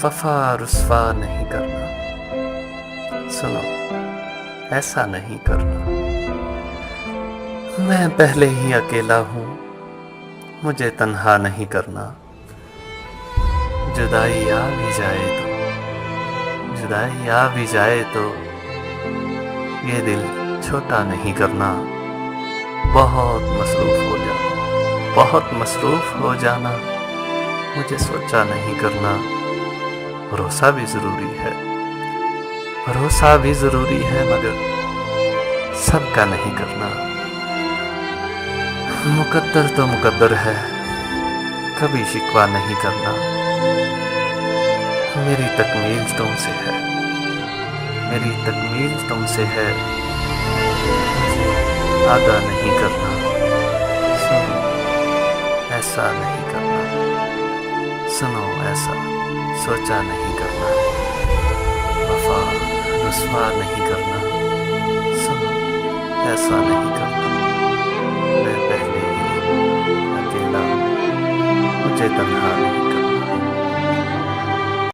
वफा रुस्वा नहीं करना। सुनो, ऐसा नहीं करना। मैं पहले ही अकेला हूँ, मुझे तन्हा नहीं करना। जुदाई आ भी जाए तो, जुदाई आ भी जाए तो ये दिल छोटा नहीं करना। बहुत मसरूफ हो जाना, बहुत मसरूफ हो जाना, मुझे सोचा नहीं करना। भरोसा भी ज़रूरी है, भरोसा भी ज़रूरी है, मगर सबका नहीं करना। मुकद्दर तो मुकद्दर है, कभी शिकवा नहीं करना। मेरी तकमील तुमसे है, मेरी तकमील तुमसे है, आगा नहीं करना। सुनो, ऐसा नहीं करना। सुनो, ऐसा सोचा नहीं करना। वफा रुस्वा नहीं करना। सुनो, ऐसा नहीं करना। मैं पहले ही अकेला हूँ, मुझे तन्हा नहीं